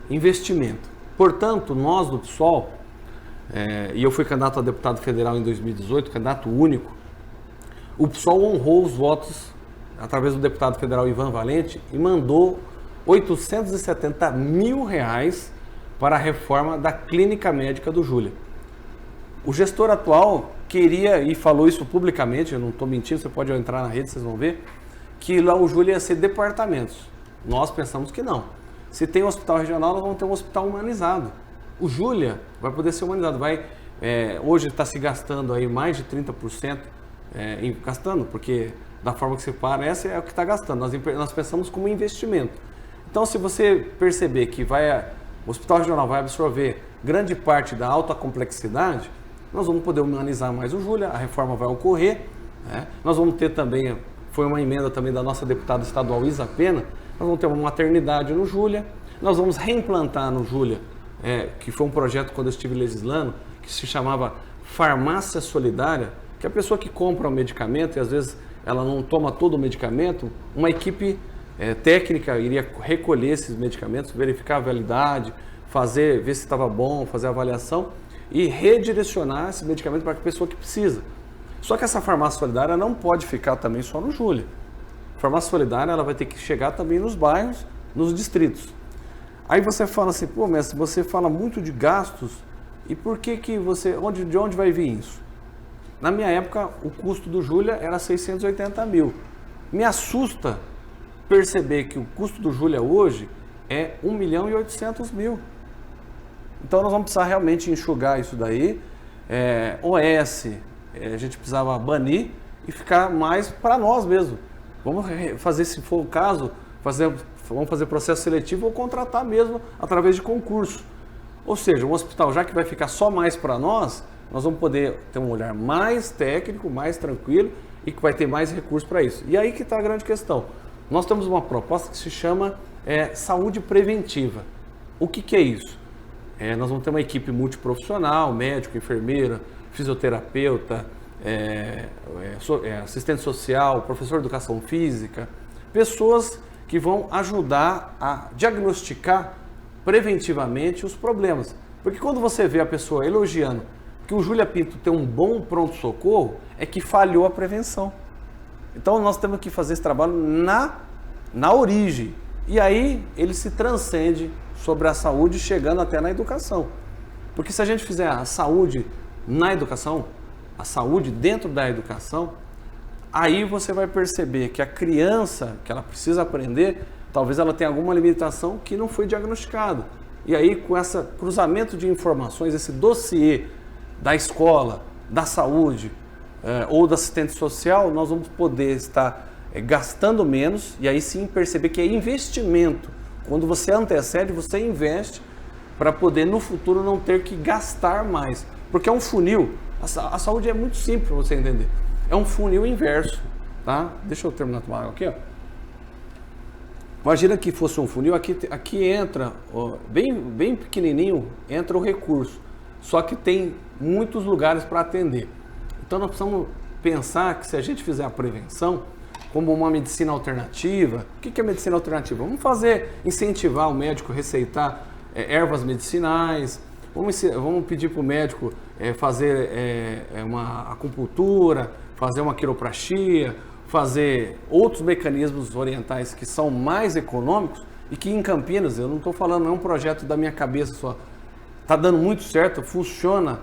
investimento. Portanto, nós do PSOL, e eu fui candidato a deputado federal em 2018, candidato único, o PSOL honrou os votos através do deputado federal Ivan Valente e mandou R$870 mil para a reforma da clínica médica do Júlia. O gestor atual queria, e falou isso publicamente, eu não estou mentindo, você pode entrar na rede, vocês vão ver, que lá o Júlia ia ser departamentos. Nós pensamos que não. Se tem um hospital regional, nós vamos ter um hospital humanizado. O Júlia vai poder ser humanizado. Hoje está se gastando aí mais de 30%, gastando, porque da forma que se parece é o que está gastando. Nós pensamos como investimento. Então, se você perceber que o hospital regional vai absorver grande parte da alta complexidade, nós vamos poder humanizar mais o Júlia, a reforma vai ocorrer. Nós vamos ter também, foi uma emenda também da nossa deputada estadual Isa Pena, nós vamos ter uma maternidade no Júlia, nós vamos reimplantar no Júlia, que foi um projeto quando eu estive legislando, que se chamava Farmácia Solidária, que a pessoa que compra um medicamento e às vezes ela não toma todo o medicamento, uma equipe técnica iria recolher esses medicamentos, verificar a validade, ver se estava bom, fazer a avaliação e redirecionar esse medicamento para a pessoa que precisa. Só que essa farmácia solidária não pode ficar também só no Júlia. A farmácia solidária ela vai ter que chegar também nos bairros, nos distritos. Aí você fala assim, pô, mestre, você fala muito de gastos, e por que de onde vai vir isso? Na minha época, o custo do Júlia era 680 mil. Me assusta perceber que o custo do Júlia hoje é 1.800.000. Então nós vamos precisar realmente enxugar isso daí. OS, a gente precisava banir e ficar mais para nós mesmo. Vamos fazer, se for o caso, vamos fazer processo seletivo ou contratar mesmo através de concurso. Ou seja, um hospital, já que vai ficar só mais para nós vamos poder ter um olhar mais técnico, mais tranquilo e que vai ter mais recursos para isso. E aí que está a grande questão. Nós temos uma proposta que se chama saúde preventiva. O que é isso? Nós vamos ter uma equipe multiprofissional, médico, enfermeira, fisioterapeuta, assistente social, professor de educação física, pessoas que vão ajudar a diagnosticar preventivamente os problemas. Porque quando você vê a pessoa elogiando que o Júlia Pinto tem um bom pronto-socorro, é que falhou a prevenção. Então nós temos que fazer esse trabalho na origem. E aí ele se transcende sobre a saúde, chegando até na educação. Porque se a gente fizer a saúde na educação, a saúde dentro da educação, aí você vai perceber que a criança, que ela precisa aprender, talvez ela tenha alguma limitação que não foi diagnosticada. E aí com esse cruzamento de informações, esse dossiê da escola, da saúde ou do assistente social, nós vamos poder estar gastando menos e aí sim perceber que é investimento. Quando você antecede, você investe para poder no futuro não ter que gastar mais. Porque é um funil, a saúde é muito simples para você entender. É um funil inverso, tá? Deixa eu terminar de tomar água aqui, ó. Imagina que fosse um funil, aqui entra, ó, bem pequenininho, entra o recurso. Só que tem muitos lugares para atender. Então nós precisamos pensar que se a gente fizer a prevenção como uma medicina alternativa, o que é medicina alternativa? Vamos incentivar o médico a receitar ervas medicinais, vamos pedir para o médico fazer uma acupuntura, fazer uma quiropraxia, fazer outros mecanismos orientais que são mais econômicos e que em Campinas, eu não estou falando, não é um projeto da minha cabeça só, está dando muito certo, funciona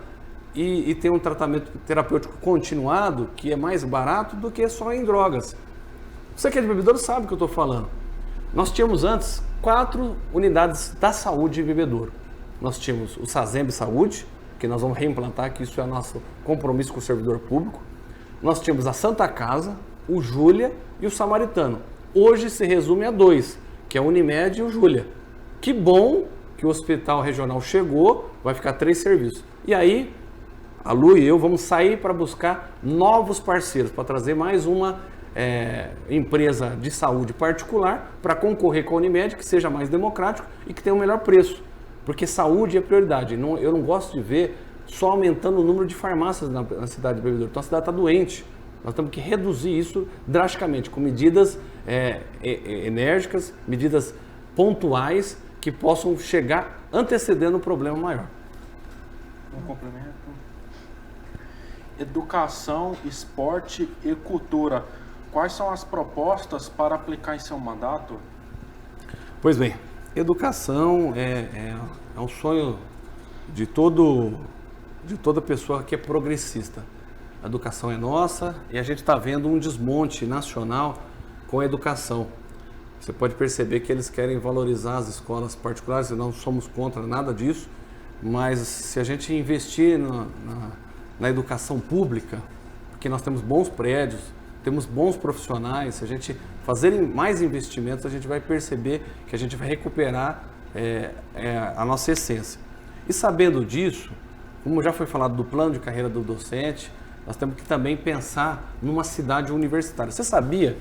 e tem um tratamento terapêutico continuado que é mais barato do que só em drogas. Você que é de bebedouro sabe o que eu estou falando. Nós tínhamos antes 4 unidades da saúde em bebedouro. Nós tínhamos o Sazembe Saúde, que nós vamos reimplantar, que isso é nosso compromisso com o servidor público. Nós tínhamos a Santa Casa, o Júlia e o Samaritano. Hoje se resume a 2, que é a Unimed e o Júlia. Que bom que o hospital regional chegou, vai ficar 3 serviços. E aí, a Lu e eu vamos sair para buscar novos parceiros, para trazer mais uma empresa de saúde particular para concorrer com a Unimed, que seja mais democrático e que tenha o melhor preço. Porque saúde é prioridade. Eu não gosto de ver só aumentando o número de farmácias na cidade de Bebedouro. Então a cidade está doente. Nós temos que reduzir isso drasticamente, com medidas enérgicas, medidas pontuais que possam chegar antecedendo o problema maior. Um complemento. Educação, esporte e cultura. Quais são as propostas para aplicar em seu mandato? Pois bem, educação é um sonho de toda pessoa que é progressista. A educação é nossa e a gente está vendo um desmonte nacional com a educação. Você pode perceber que eles querem valorizar as escolas particulares, e não somos contra nada disso, mas se a gente investir na educação pública, porque nós temos bons prédios, temos bons profissionais, se a gente fazer mais investimentos, a gente vai perceber que a gente vai recuperar a nossa essência. E sabendo disso, como já foi falado do plano de carreira do docente, nós temos que também pensar numa cidade universitária. Você sabia?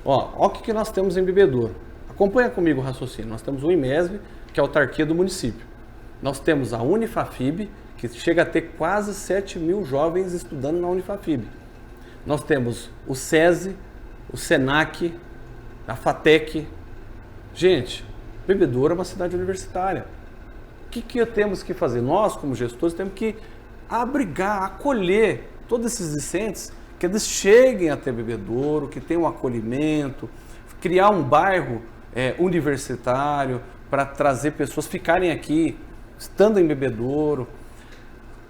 Ó o que nós temos em Bebedouro. Acompanha comigo o raciocínio. Nós temos o IMESB, que é a autarquia do município. Nós temos a Unifafib, que chega a ter quase 7.000 jovens estudando na Unifafib. Nós temos o SESI, o SENAC, a FATEC. Gente, Bebedouro é uma cidade universitária. O que temos que fazer? Nós, como gestores, temos que abrigar, acolher todos esses discentes, que eles cheguem até Bebedouro, que tenham um acolhimento, criar um bairro universitário para trazer pessoas ficarem aqui, estando em Bebedouro.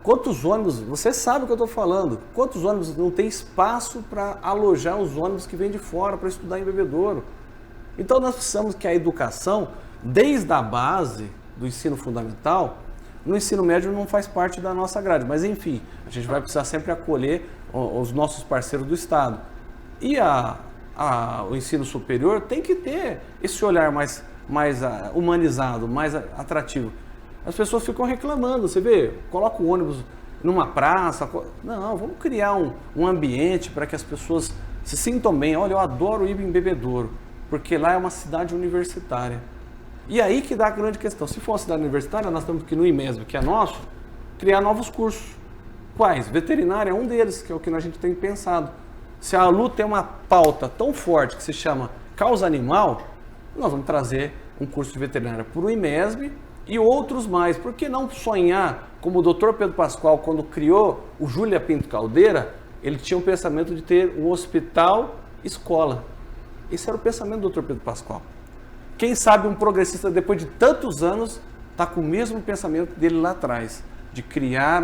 Quantos ônibus, você sabe o que eu estou falando, quantos ônibus não tem espaço para alojar os ônibus que vêm de fora para estudar em Bebedouro? Então nós precisamos que a educação, desde a base do ensino fundamental, no ensino médio não faz parte da nossa grade, mas enfim, a gente vai precisar sempre acolher os nossos parceiros do Estado. E o ensino superior tem que ter esse olhar mais humanizado, mais atrativo. As pessoas ficam reclamando, você vê, coloca o ônibus numa praça. Não, vamos criar um ambiente para que as pessoas se sintam bem. Olha, eu adoro ir em Bebedouro, porque lá é uma cidade universitária. E aí que dá a grande questão. Se for uma cidade universitária, nós temos que ir no IMESB, que é nosso, criar novos cursos. Quais? Veterinária é um deles, que é o que a gente tem pensado. Se a Lu tem uma pauta tão forte que se chama causa animal, nós vamos trazer um curso de veterinária para o IMESB e outros mais. Por que não sonhar, como o Dr. Pedro Pascoal, quando criou o Júlia Pinto Caldeira, ele tinha um pensamento de ter um hospital escola. Esse era o pensamento do Dr. Pedro Pascoal. Quem sabe um progressista, depois de tantos anos, está com o mesmo pensamento dele lá atrás, de criar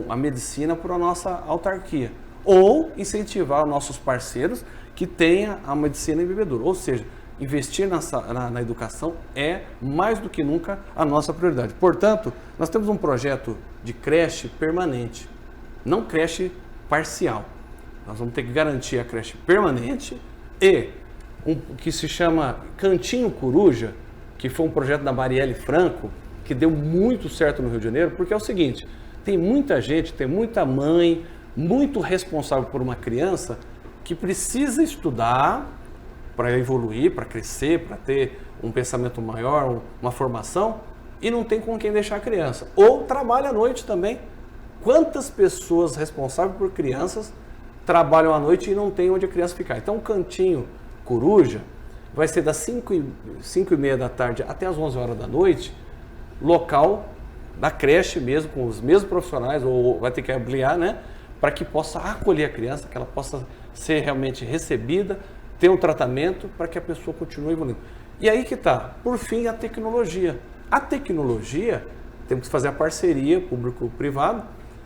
a medicina para a nossa autarquia. Ou incentivar nossos parceiros que tenham a medicina em Bebedouro. Ou seja, investir na educação é, mais do que nunca, a nossa prioridade. Portanto, nós temos um projeto de creche permanente, não creche parcial. Nós vamos ter que garantir a creche permanente e que se chama Cantinho Coruja, que foi um projeto da Marielle Franco, que deu muito certo no Rio de Janeiro, porque é o seguinte, tem muita gente, tem muita mãe, muito responsável por uma criança que precisa estudar para evoluir, para crescer, para ter um pensamento maior, uma formação, e não tem com quem deixar a criança. Ou trabalha à noite também. Quantas pessoas responsáveis por crianças trabalham à noite e não tem onde a criança ficar? Então, o Cantinho Coruja vai ser das 5h30 da tarde até as 11 horas da noite, local da creche mesmo, com os mesmos profissionais, ou vai ter que ampliar, né? Para que possa acolher a criança, que ela possa ser realmente recebida, ter um tratamento para que a pessoa continue evoluindo. E aí que está, por fim, a tecnologia. A tecnologia, temos que fazer a parceria público-privado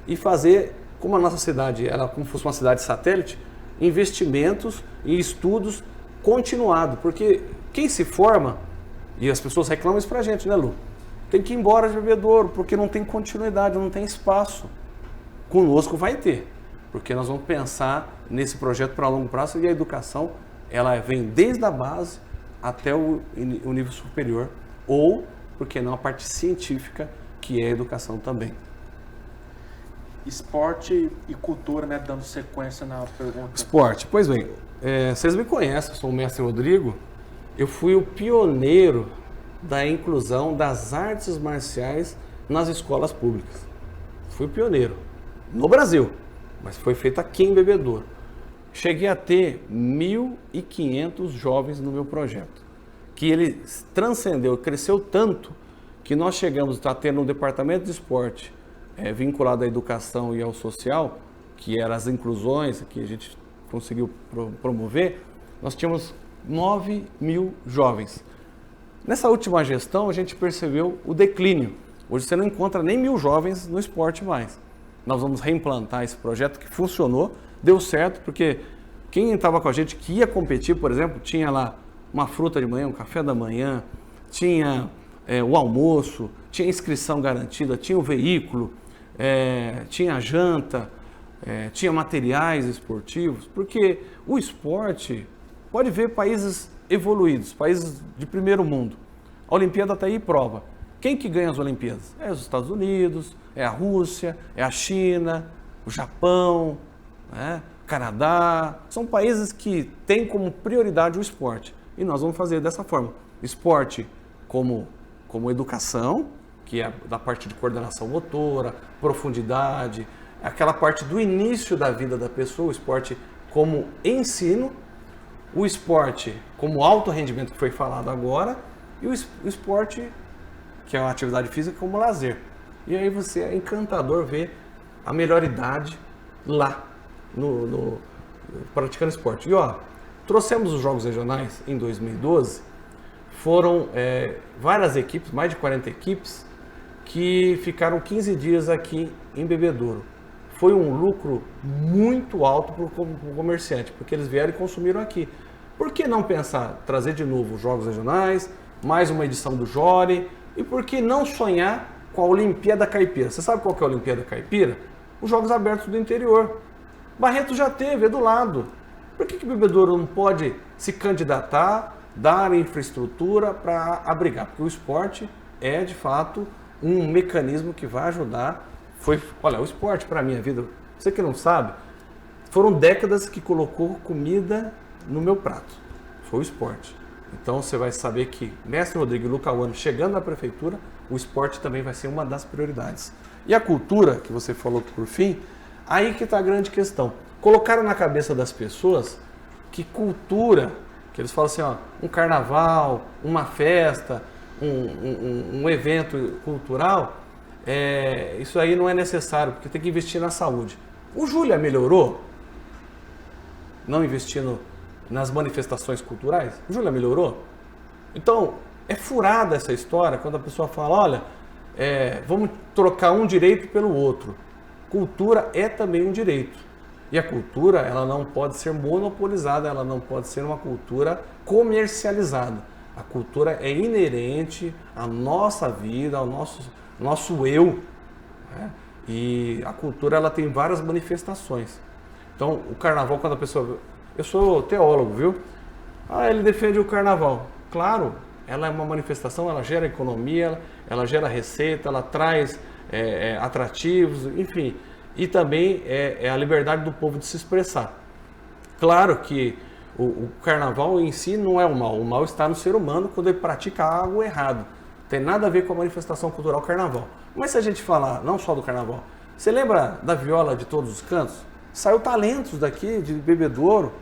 e fazer, como a nossa cidade, ela como fosse uma cidade satélite, investimentos e estudos continuados. Porque quem se forma, e as pessoas reclamam isso para a gente, né, Lu? Tem que ir embora de Bebedouro, porque não tem continuidade, não tem espaço. Conosco vai ter, porque nós vamos pensar nesse projeto para longo prazo e a educação, ela vem desde a base até o nível superior, ou, por que não, a parte científica, que é a educação também. Esporte e cultura, né? Dando sequência na pergunta. Esporte, pois bem, vocês me conhecem, eu sou o mestre Rodrigo, eu fui o pioneiro da inclusão das artes marciais nas escolas públicas. Fui o pioneiro, no Brasil, mas foi feito aqui em Bebedouro. Cheguei a ter 1.500 jovens no meu projeto, que ele transcendeu, cresceu tanto, que nós chegamos a ter um departamento de esporte vinculado à educação e ao social, que eram as inclusões que a gente conseguiu promover, nós tínhamos 9.000 jovens. Nessa última gestão, a gente percebeu o declínio. Hoje você não encontra nem 1.000 jovens no esporte mais. Nós vamos reimplantar esse projeto que funcionou, deu certo, porque quem estava com a gente que ia competir, por exemplo, tinha lá uma fruta de manhã, um café da manhã, tinha o almoço, tinha inscrição garantida, tinha o veículo, tinha janta, tinha materiais esportivos, porque o esporte, pode ver países evoluídos, países de primeiro mundo. A Olimpíada está aí e prova. Quem que ganha as Olimpíadas? É os Estados Unidos, é a Rússia, é a China, o Japão, o Canadá. São países que têm como prioridade o esporte. E nós vamos fazer dessa forma. Esporte como educação, que é da parte de coordenação motora, profundidade, aquela parte do início da vida da pessoa, o esporte como ensino, o esporte como alto rendimento, que foi falado agora, e o esporte, que é uma atividade física, como lazer. E aí você é encantador ver a melhor idade lá, praticando esporte. E trouxemos os Jogos Regionais em 2012, foram várias equipes, mais de 40 equipes, que ficaram 15 dias aqui em Bebedouro. Foi um lucro muito alto para o comerciante, porque eles vieram e consumiram aqui. Por que não pensar, trazer de novo os Jogos Regionais, mais uma edição do Jore, e por que não sonhar com a Olimpíada Caipira? Você sabe qual que é a Olimpíada Caipira? Os Jogos Abertos do Interior. Barreto já teve, é do lado. Por que Bebedouro não pode se candidatar, dar infraestrutura para abrigar? Porque o esporte é, de fato, um mecanismo que vai ajudar. Olha, o esporte para a minha vida, você que não sabe, foram décadas que colocou comida no meu prato. Foi o esporte. Então você vai saber que Mestre Rodrigo e Lucauano chegando na prefeitura, o esporte também vai ser uma das prioridades. E a cultura, que você falou por fim, aí que está a grande questão. Colocaram na cabeça das pessoas que cultura, que eles falam assim, ó, um carnaval, uma festa, um evento cultural, isso aí não é necessário, porque tem que investir na saúde. O Júlia melhorou? Não investindo nas manifestações culturais? O Júlia melhorou? Então, é furada essa história quando a pessoa fala, olha, vamos trocar um direito pelo outro. Cultura é também um direito. E a cultura, ela não pode ser monopolizada, ela não pode ser uma cultura comercializada. A cultura é inerente à nossa vida, ao nosso eu. Né? E a cultura, ela tem várias manifestações. Então, o carnaval, quando a pessoa... Eu sou teólogo, viu? Ele defende o carnaval. Claro, ela é uma manifestação, ela gera economia, ela gera receita, ela traz atrativos, enfim. E também é a liberdade do povo de se expressar. Claro que o carnaval em si não é o mal está no ser humano quando ele pratica algo errado. Tem nada a ver com a manifestação cultural carnaval. Mas se a gente falar não só do carnaval, você lembra da viola de todos os cantos? Saiu talentos daqui, de Bebedouro.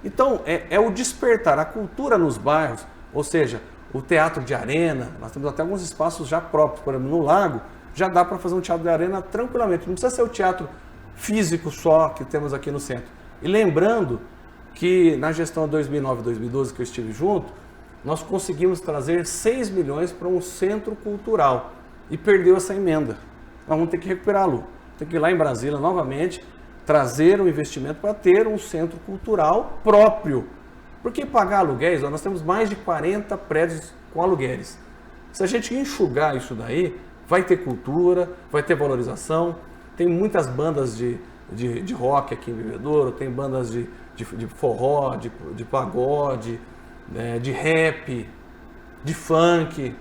Então, é o despertar, a cultura nos bairros, ou seja, o teatro de arena, nós temos até alguns espaços já próprios, por exemplo, no Lago, já dá para fazer um teatro de arena tranquilamente, não precisa ser o teatro físico só que temos aqui no centro. E lembrando que na gestão de 2009 e 2012 que eu estive junto, nós conseguimos trazer 6 milhões para um centro cultural e perdeu essa emenda. Nós vamos ter que recuperá-lo, tem que ir lá em Brasília novamente, trazer um investimento para ter um centro cultural próprio. Porque pagar aluguéis, nós temos mais de 40 prédios com aluguéis. Se a gente enxugar isso daí, vai ter cultura, vai ter valorização. Tem muitas bandas de rock aqui em Bebedouro, tem bandas de forró, de pagode, de rap, de funk.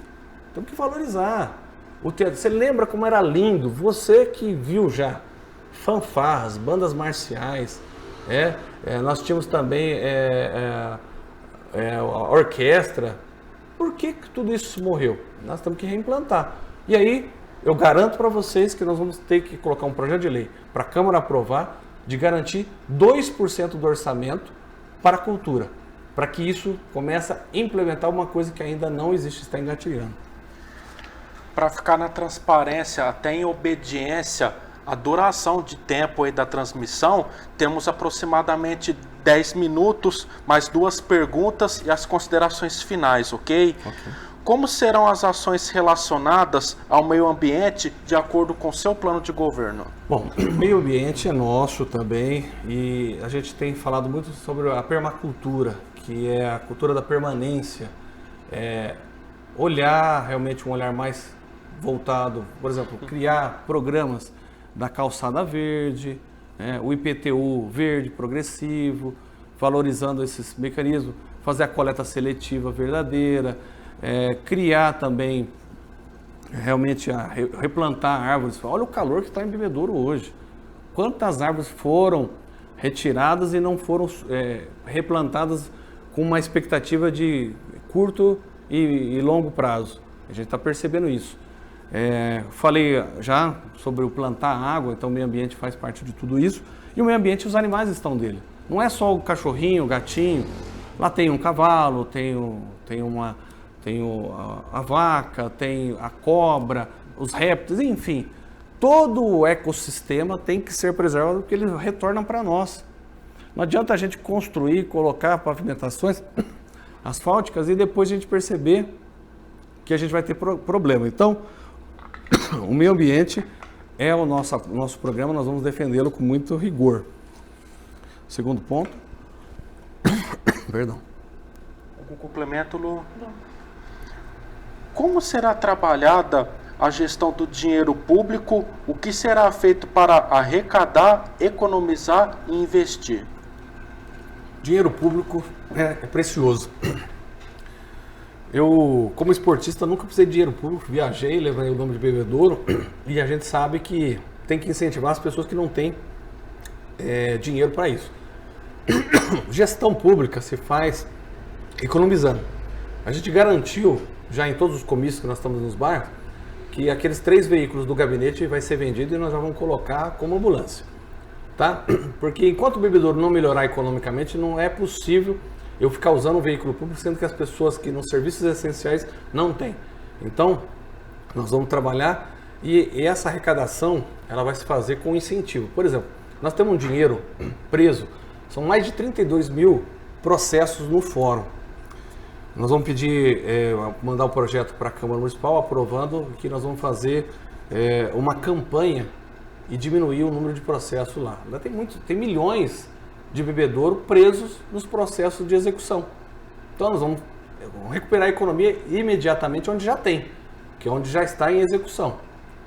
Temos que valorizar. O teatro, você lembra como era lindo? Você que viu já fanfarras, bandas marciais, nós tínhamos também a orquestra. Por que tudo isso morreu? Nós temos que reimplantar. E aí, eu garanto para vocês que nós vamos ter que colocar um projeto de lei para a Câmara aprovar de garantir 2% do orçamento para a cultura, para que isso comece a implementar uma coisa que ainda não existe, está engatilhando. Para ficar na transparência, até em obediência, a duração de tempo aí da transmissão, temos aproximadamente 10 minutos, mais 2 perguntas e as considerações finais, ok? Como serão as ações relacionadas ao meio ambiente de acordo com o seu plano de governo? Bom, o meio ambiente é nosso também e a gente tem falado muito sobre a permacultura, que é a cultura da permanência. Olhar realmente um olhar mais voltado, por exemplo, criar programas da calçada verde, o IPTU verde progressivo, valorizando esses mecanismos, fazer a coleta seletiva verdadeira, criar também, realmente, replantar árvores. Olha o calor que está em Bebedouro hoje. Quantas árvores foram retiradas e não foram replantadas com uma expectativa de curto e longo prazo? A gente está percebendo isso. Falei já sobre o plantar água, então o meio ambiente faz parte de tudo isso. E o meio ambiente, os animais estão dele. Não é só o cachorrinho, o gatinho. Lá tem um cavalo, tem a vaca, tem a cobra, os répteis, enfim. Todo o ecossistema tem que ser preservado porque eles retornam para nós. Não adianta a gente construir, colocar pavimentações asfálticas e depois a gente perceber que a gente vai ter problema. Então, O meio ambiente é o nosso programa, nós vamos defendê-lo com muito rigor. Segundo ponto. Perdão. Algum complemento, Lu? Não. Como será trabalhada a gestão do dinheiro público? O que será feito para arrecadar, economizar e investir? Dinheiro público é precioso. Eu, como esportista, nunca precisei de dinheiro público, viajei, levei o nome de bebedouro, e a gente sabe que tem que incentivar as pessoas que não têm dinheiro para isso. Gestão pública se faz economizando. A gente garantiu, já em todos os comícios que nós estamos nos bairros, que aqueles 3 veículos do gabinete vai ser vendido e nós já vamos colocar como ambulância. Tá? Porque enquanto o bebedouro não melhorar economicamente, não é possível eu ficar usando o veículo público, sendo que as pessoas que nos serviços essenciais não têm. Então, nós vamos trabalhar e essa arrecadação ela vai se fazer com incentivo. Por exemplo, nós temos um dinheiro preso, são mais de 32 mil processos no fórum. Nós vamos pedir, mandar o projeto para a Câmara Municipal, aprovando que nós vamos fazer uma campanha e diminuir o número de processos lá. Ainda tem milhões de bebedouro presos nos processos de execução. Então nós vamos recuperar a economia imediatamente onde já tem, que é onde já está em execução.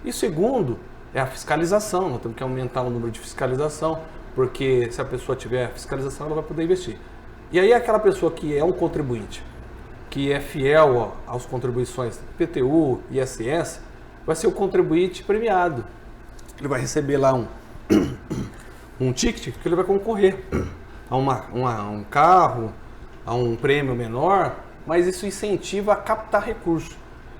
E segundo, é a fiscalização. Nós temos que aumentar o número de fiscalização, porque se a pessoa tiver fiscalização, ela vai poder investir. E aí aquela pessoa que é um contribuinte, que é fiel às contribuições PTU, ISS, vai ser o contribuinte premiado. Ele vai receber lá um ticket que ele vai concorrer a um carro, a um prêmio menor, mas isso incentiva a captar recursos.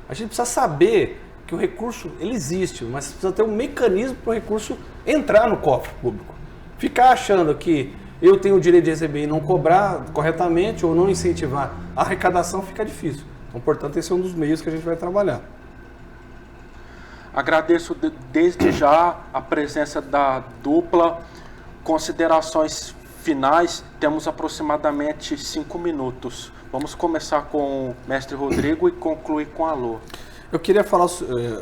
A gente precisa saber que o recurso ele existe, mas precisa ter um mecanismo para o recurso entrar no cofre público. Ficar achando que eu tenho o direito de receber e não cobrar corretamente ou não incentivar a arrecadação fica difícil. Então, portanto, esse é um dos meios que a gente vai trabalhar. Agradeço desde já a presença da dupla. Considerações finais, temos aproximadamente 5 minutos. Vamos começar com o mestre Rodrigo e concluir com a Lu. Eu queria falar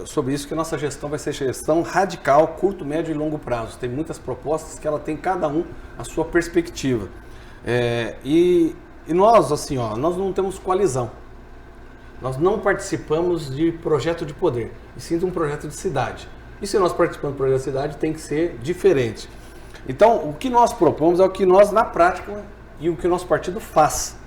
sobre isso, que a nossa gestão vai ser gestão radical, curto, médio e longo prazo. Tem muitas propostas que ela tem cada um a sua perspectiva. E nós, assim, nós não temos coalizão. Nós não participamos de projeto de poder, e sim de um projeto de cidade. E se nós participamos de projeto de cidade, tem que ser diferente. Então, o que nós propomos é o que nós, na prática, e o que o nosso partido faz.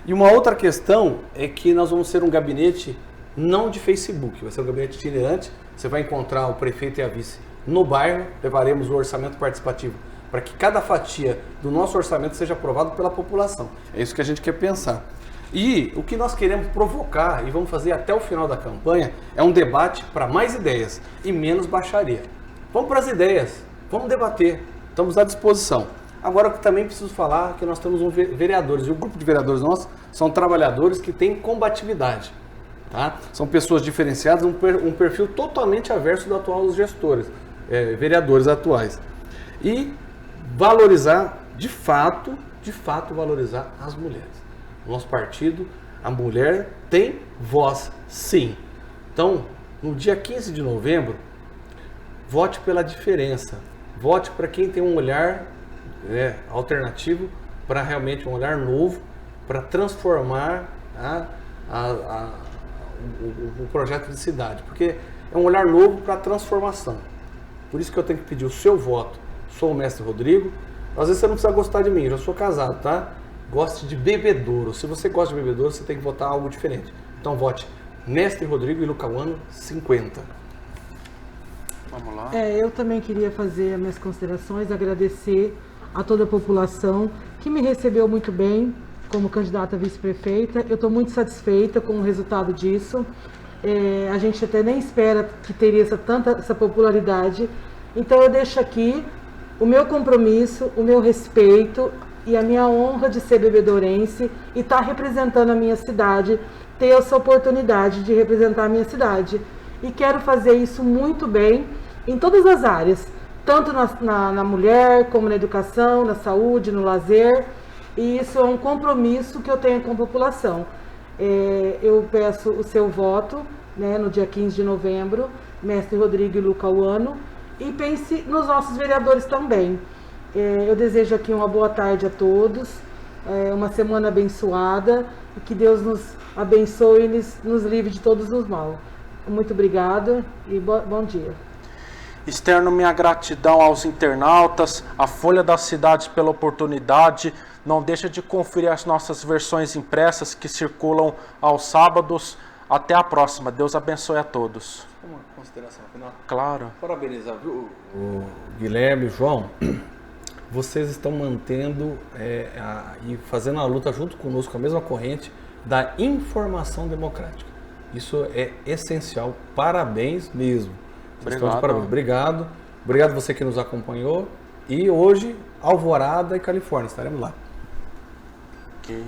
E uma outra questão é que nós vamos ser um gabinete não de Facebook, vai ser um gabinete itinerante. Você vai encontrar o prefeito e a vice no bairro, levaremos o orçamento participativo para que cada fatia do nosso orçamento seja aprovado pela população. É isso que a gente quer pensar. E o que nós queremos provocar, e vamos fazer até o final da campanha, é um debate para mais ideias e menos baixaria. Vamos para as ideias, vamos debater, estamos à disposição. Agora, eu também preciso falar que nós temos vereadores, e o grupo de vereadores nossos são trabalhadores que têm combatividade. Tá? São pessoas diferenciadas, um perfil totalmente averso do atual dos gestores, vereadores atuais. E valorizar, de fato valorizar as mulheres. No nosso partido, a mulher tem voz, sim. Então, no dia 15 de novembro, vote pela diferença. Vote para quem tem um olhar alternativo, para realmente um olhar novo, para transformar o projeto de cidade. Porque é um olhar novo para a transformação. Por isso que eu tenho que pedir o seu voto. Sou o mestre Rodrigo. Às vezes você não precisa gostar de mim, eu já sou casado, tá? Goste de bebedouro. Se você gosta de bebedouro, você tem que votar algo diferente. Então vote mestre Rodrigo e Lucauano 50. Vamos lá. Eu também queria fazer as minhas considerações, agradecer a toda a população que me recebeu muito bem como candidata a vice-prefeita. Eu estou muito satisfeita com o resultado disso. A gente até nem espera que teria essa popularidade. Então eu deixo aqui o meu compromisso, o meu respeito e a minha honra de ser bebedourense e estar representando a minha cidade, ter essa oportunidade de representar a minha cidade. E quero fazer isso muito bem em todas as áreas, tanto na mulher, como na educação, na saúde, no lazer. E isso é um compromisso que eu tenho com a população. Eu peço o seu voto né, no dia 15 de novembro, mestre Rodrigo e Luca Uano, e pense nos nossos vereadores também. Eu desejo aqui uma boa tarde a todos, uma semana abençoada, e que Deus nos abençoe e nos livre de todos os mal. Muito obrigada e bom dia. Externo minha gratidão aos internautas, à Folha da Cidade pela oportunidade. Não deixa de conferir as nossas versões impressas que circulam aos sábados. Até a próxima. Deus abençoe a todos. Uma consideração final. Claro. Parabenizar, viu, o Guilherme e João. Vocês estão mantendo e fazendo a luta junto conosco, a mesma corrente da informação democrática. Isso é essencial. Parabéns mesmo. Obrigado. Parabéns. Obrigado. Obrigado você que nos acompanhou. E hoje, Alvorada e Califórnia. Estaremos lá. Ok.